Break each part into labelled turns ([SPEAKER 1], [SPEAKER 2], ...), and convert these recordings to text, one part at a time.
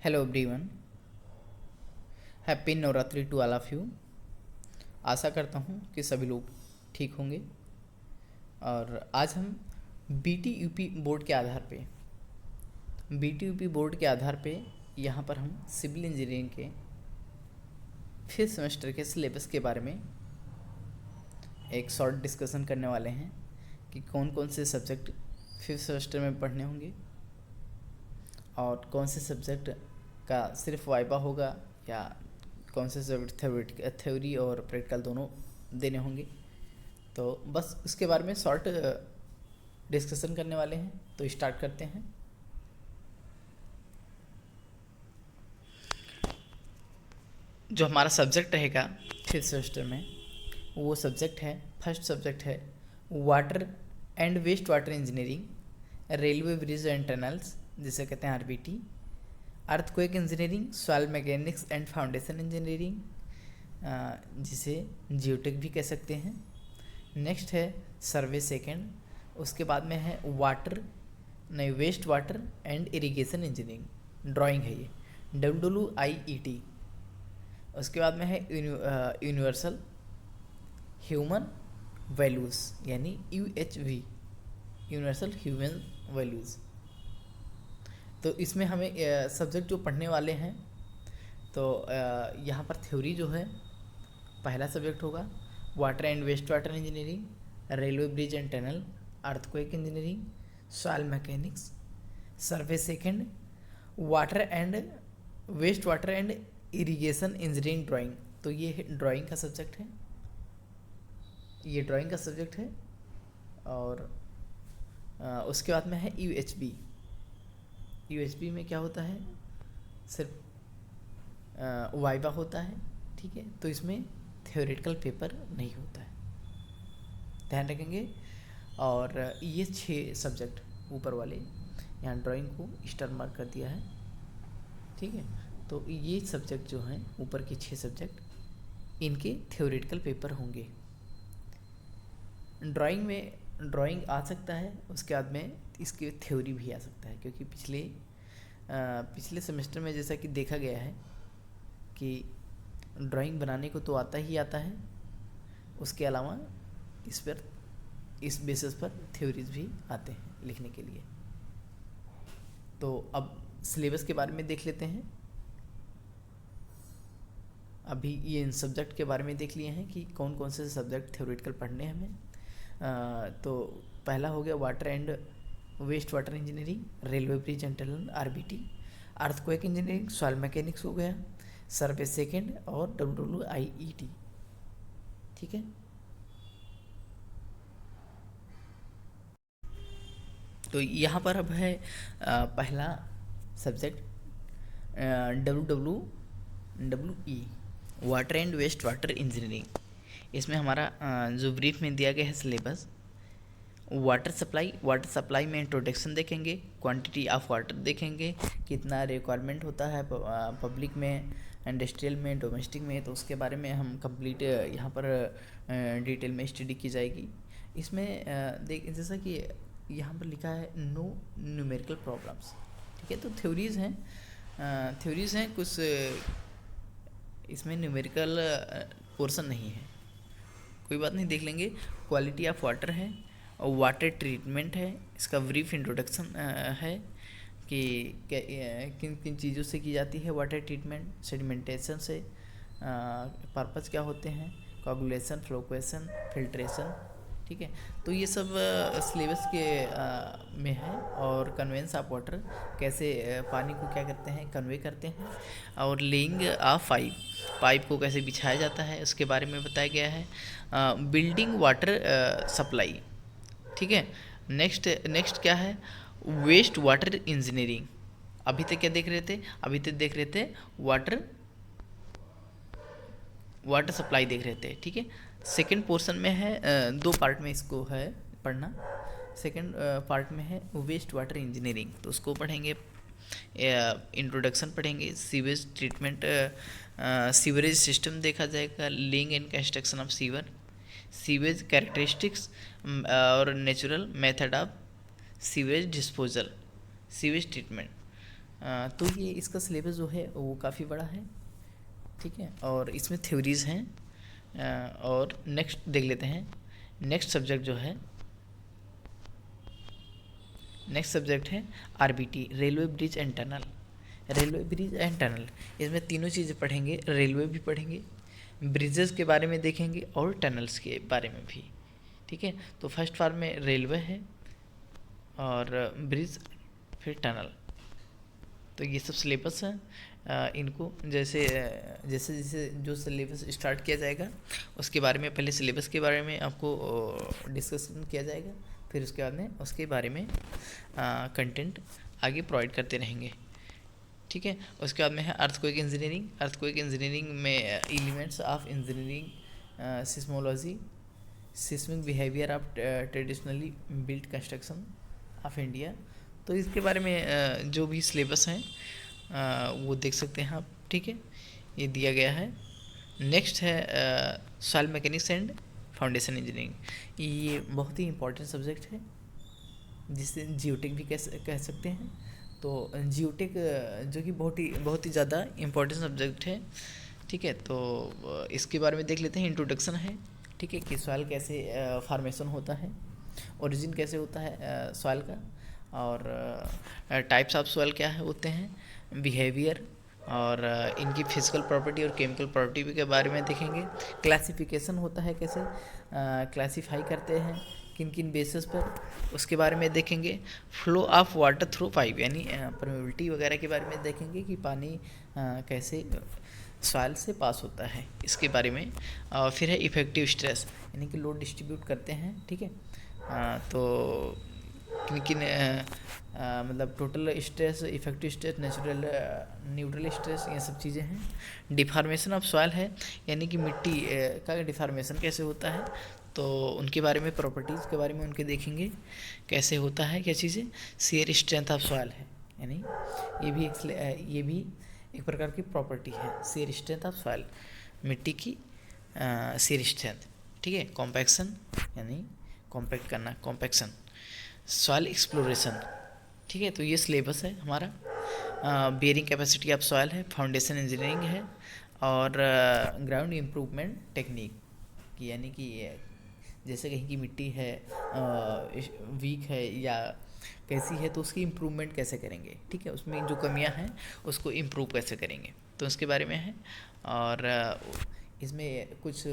[SPEAKER 1] Hello everyone, happy Navratri to all of you. आशा करता हूँ कि सभी लोग ठीक होंगे। और आज हम बीटीयूपी बोर्ड के आधार पे यहाँ पर हम सिविल इंजीनियरिंग के 5th सेमेस्टर के सिलेबस के बारे में एक शॉर्ट डिस्कशन करने वाले हैं कि कौन कौन से सब्जेक्ट 5th सेमेस्टर में पढ़ने होंगे और कौन से सब्जेक्ट का सिर्फ वाइवा होगा या कौन से सब्जेक्ट थ्योरी और प्रैक्टिकल दोनों देने होंगे। तो बस उसके बारे में शॉर्ट डिस्कशन करने वाले हैं, तो स्टार्ट करते हैं। जो हमारा सब्जेक्ट रहेगा 5th सेमेस्टर में, वो सब्जेक्ट है, फर्स्ट सब्जेक्ट है water and waste water engineering, railway bridge and tunnels जिसे कहते हैं RBT, earthquake engineering, soil mechanics and foundation engineering जिसे जियोटेक भी कह सकते हैं। नेक्स्ट है सर्वे सेकेंड, उसके बाद में है waste water and irrigation engineering, drawing है ये WWIET। उसके बाद में है यूनिवर्सल ह्यूमन वैल्यूज़ यानी UHV, यूनिवर्सल ह्यूमन वैल्यूज़। तो इसमें हमें सब्जेक्ट जो पढ़ने वाले हैं, तो यहाँ पर थ्योरी जो है पहला सब्जेक्ट होगा water and waste water engineering, railway bridge and tunnel, earthquake engineering, soil mechanics. Survey second water and waste water and irrigation engineering drawing, तो ये ड्राइंग का सब्जेक्ट है, ये ड्राइंग का सब्जेक्ट है। और उसके बाद में है यूएचबी में क्या होता है, सिर्फ वाइवा होता है, ठीक है। तो इसमें थ्योरेटिकल पेपर नहीं होता है, ध्यान रखेंगे। और ये 6 सब्जेक्ट ऊपर वाले, यहाँ ड्राइंग को स्टार मार्क कर दिया है, ठीक है। तो ये सब्जेक्ट जो हैं ऊपर के 6 सब्जेक्ट, इनके थ्योरेटिकल पेपर होंगे। ड्राइंग आ सकता है, उसके बाद में इसकी थ्योरी भी आ सकता है, क्योंकि पिछले सेमेस्टर में जैसा कि देखा गया है कि ड्राइंग बनाने को तो आता ही आता है, उसके अलावा इस बेसिस पर थ्योरीज भी आते हैं लिखने के लिए। तो अब सिलेबस के बारे में देख लेते हैं। अभी ये इन सब्जेक्ट के बारे में देख लिए हैं कि कौन कौन से सब्जेक्ट थ्योरेटिकल पढ़ने हैं हमें। तो पहला हो गया water and waste water engineering, railway bridge and tunnel RBT, earthquake engineering, soil mechanics हो गया, सर्वे सेकेंड और WWIET, ठीक है। तो यहाँ पर अब है पहला subject WWE, water and waste water engineering. इसमें हमारा जो ब्रीफ में दिया गया है सिलेबस, वाटर सप्लाई में इंट्रोडक्शन देखेंगे, क्वांटिटी ऑफ वाटर देखेंगे, कितना रिक्वायरमेंट होता है पब्लिक में, इंडस्ट्रियल में, डोमेस्टिक में, तो उसके बारे में हम कंप्लीट यहाँ पर डिटेल में स्टडी की जाएगी। इसमें जैसा कि यहाँ पर लिखा है नो न्यूमेरिकल प्रॉब्लम्स, ठीक है। तो थ्योरीज़ हैं कुछ, इसमें न्यूमेरिकल पोर्शन नहीं है, कोई बात नहीं, देख लेंगे। क्वालिटी ऑफ वाटर है और वाटर ट्रीटमेंट है, इसका ब्रीफ इंट्रोडक्शन है कि किन किन चीज़ों से की जाती है वाटर ट्रीटमेंट, सेडिमेंटेशन से, पर्पस क्या होते हैं, कोगुलेशन, फ्लोक्वेशन, फिल्ट्रेशन, ठीक है। तो ये सब सिलेबस के में है। और कन्वेंस ऑफ वाटर, कैसे पानी को क्या करते हैं, कन्वे करते हैं। और लेइंग ऑफ पाइप को कैसे बिछाया जाता है, उसके बारे में बताया गया है। बिल्डिंग वाटर सप्लाई, ठीक है। नेक्स्ट क्या है, वेस्ट वाटर इंजीनियरिंग। अभी तक क्या देख रहे थे वाटर सप्लाई देख रहे थे, ठीक है। सेकंड पोर्शन में है, 2 पार्ट में इसको है पढ़ना। सेकंड पार्ट में है वेस्ट वाटर इंजीनियरिंग, तो उसको पढ़ेंगे, इंट्रोडक्शन पढ़ेंगे, सीवेज ट्रीटमेंट, सीवरेज सिस्टम देखा जाएगा, laying and construction of sewage characteristics और natural method of sewage disposal, sewage treatment, तो ये इसका सिलेबस जो है वो काफ़ी बड़ा है, ठीक है, और इसमें थ्योरीज़ हैं। और नेक्स्ट देख लेते हैं। नेक्स्ट सब्जेक्ट जो है, नेक्स्ट सब्जेक्ट है RBT, railway bridge and tunnel. Railway bridge and tunnel, इसमें तीनों चीज़ें पढ़ेंगे, रेलवे भी पढ़ेंगे, ब्रिजेस के बारे में देखेंगे और टनल्स के बारे में भी, ठीक है। तो फर्स्ट पार्ट में रेलवे है और ब्रिज, फिर टनल। तो ये सब सिलेबस है। इनको जैसे जैसे जैसे जो सिलेबस स्टार्ट किया जाएगा उसके बारे में, पहले सिलेबस के बारे में आपको डिस्कशन किया जाएगा, फिर उसके बाद में उसके बारे में कंटेंट आगे प्रोवाइड करते रहेंगे, ठीक है। उसके बाद में है अर्थक्वेक इंजीनियरिंग। अर्थक्वेक इंजीनियरिंग में elements of engineering, seismology, seismic behaviour of traditionally built construction of India. तो इसके बारे में जो भी सिलेबस हैं वो देख सकते हैं आप, ठीक है, ये दिया गया है। नेक्स्ट है soil mechanics and foundation engineering. ये बहुत ही इम्पोर्टेंट सब्जेक्ट है, जिसे जियोटेक भी कह सकते हैं। तो जियोटेक जो कि बहुत ही ज़्यादा इम्पोर्टेंट सब्जेक्ट है, ठीक है। तो इसके बारे में देख लेते हैं। इंट्रोडक्शन है, ठीक है, कि सॉइल कैसे फॉर्मेशन होता है, ओरिजिन कैसे होता है सॉइल का, और टाइप्स ऑफ सॉइल क्या है होते हैं, बिहेवियर और इनकी फिजिकल प्रॉपर्टी और केमिकल प्रॉपर्टी के बारे में देखेंगे। क्लासिफिकेशन होता है, कैसे क्लासिफाई करते हैं, किन किन बेसिस पर, उसके बारे में देखेंगे। Flow of water through pipe, यानी परमेबिलिटी वगैरह के बारे में देखेंगे कि पानी कैसे सॉइल से पास होता है, इसके बारे में। और फिर है इफेक्टिव स्ट्रेस, यानी कि लोड डिस्ट्रीब्यूट करते हैं, ठीक है। तो किन किन मतलब total stress, effective stress, natural neutral stress, ये सब चीज़ें हैं। डिफॉर्मेशन ऑफ सॉइल है, यानी कि मिट्टी का डिफॉर्मेशन कैसे होता है, तो उनके बारे में, प्रॉपर्टीज़ के बारे में उनके देखेंगे कैसे होता है, क्या चीज़ें। शेयर स्ट्रेंथ ऑफ सॉइल है, यानी ये भी एक प्रकार की प्रॉपर्टी है, शेयर स्ट्रेंथ ऑफ सॉइल, मिट्टी की शेयर स्ट्रेंथ, ठीक है। कॉम्पैक्शन, यानी कॉम्पैक्ट करना, कॉम्पैक्शन। सॉइल एक्सप्लोरेशन, ठीक है। तो ये सिलेबस है हमारा। बेयरिंग कैपेसिटी ऑफ सॉइल है, फाउंडेशन इंजीनियरिंग है, और ग्राउंड इम्प्रूवमेंट टेक्निक, यानी कि जैसे कहीं की मिट्टी है वीक है या कैसी है, तो उसकी इम्प्रूवमेंट कैसे करेंगे, ठीक है, उसमें जो कमियां हैं उसको इम्प्रूव कैसे करेंगे, तो उसके बारे में है। और इसमें कुछ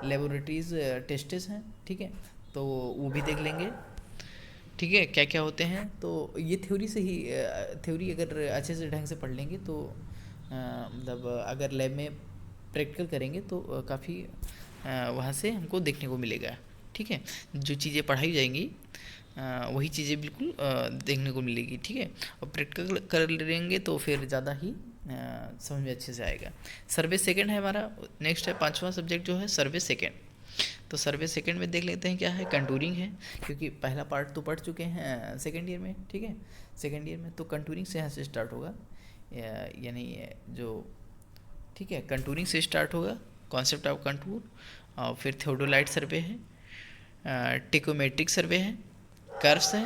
[SPEAKER 1] लेबोरेटरीज टेस्टेस हैं, ठीक है, तो वो भी देख लेंगे, ठीक है, क्या क्या होते हैं। तो ये थ्योरी से ही, थ्योरी अगर अच्छे से ढंग से पढ़ लेंगे तो मतलब अगर लैब में प्रैक्टिकल करेंगे तो काफ़ी वहाँ से हमको देखने को मिलेगा, ठीक है। जो चीज़ें पढ़ाई जाएंगी वही चीज़ें बिल्कुल देखने को मिलेगी, ठीक है। और प्रैक्टिकल कर लेंगे तो फिर ज़्यादा ही समझ में अच्छे से आएगा। सर्वे सेकंड है हमारा। नेक्स्ट है 5वां सब्जेक्ट जो है सर्वे सेकंड। तो सर्वे सेकंड में देख लेते हैं क्या है। कंटूरिंग है, क्योंकि पहला पार्ट तो पढ़ चुके हैं सेकंड ईयर में, ठीक है। सेकंड ईयर में तो कंटूरिंग से यहाँ से स्टार्ट होगा, यानी जो, ठीक है, कंटूरिंग से स्टार्ट होगा, कॉन्सेप्ट ऑफ कंटूर। और फिर थियोडोलाइट सर्वे है, टिकोमेट्रिक सर्वे है, कर्व्स है,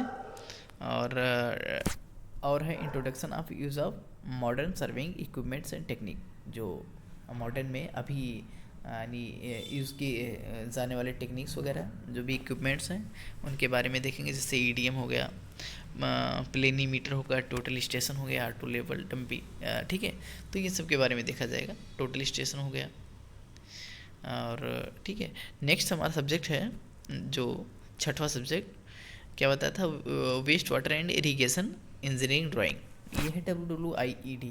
[SPEAKER 1] और है introduction of use of modern surveying equipments and technique. जो मॉडर्न में अभी यानी यूज़ किए जाने वाले टेक्निक्स वगैरह, जो भी इक्विपमेंट्स हैं उनके बारे में देखेंगे। जैसे ईडीएम हो गया, प्लेनीमीटर होगा, टोटल स्टेशन हो गया, ऑटो लेवल डंपी, ठीक है। तो ये सब के बारे में देखा जाएगा। टोटल स्टेशन हो गया, और ठीक है। नेक्स्ट हमारा सब्जेक्ट है जो 6वां सब्जेक्ट, क्या बताया था, waste water and irrigation engineering drawing. ये है WWIED,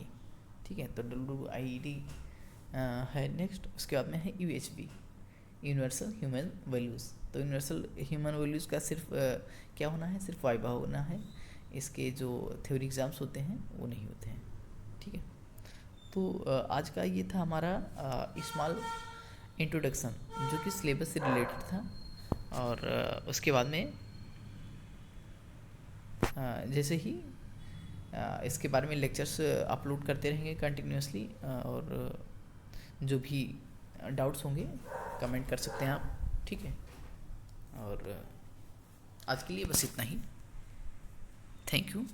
[SPEAKER 1] ठीक है। तो WWIED है नेक्स्ट। उसके बाद में है UHV, यूनिवर्सल ह्यूमन वैल्यूज़। तो यूनिवर्सल ह्यूमन वैल्यूज़ का सिर्फ क्या होना है, सिर्फ वाइवा होना है। इसके जो थ्योरी एग्ज़ाम्स होते हैं वो नहीं होते हैं, ठीक है। तो आज का ये था हमारा स्मॉल इंट्रोडक्शन, जो कि सिलेबस से रिलेटेड था। और उसके बाद में जैसे ही इसके बारे में लेक्चर्स अपलोड करते रहेंगे कंटिन्यूसली, और जो भी डाउट्स होंगे कमेंट कर सकते हैं आप, ठीक है। और आज के लिए बस इतना ही। Thank you.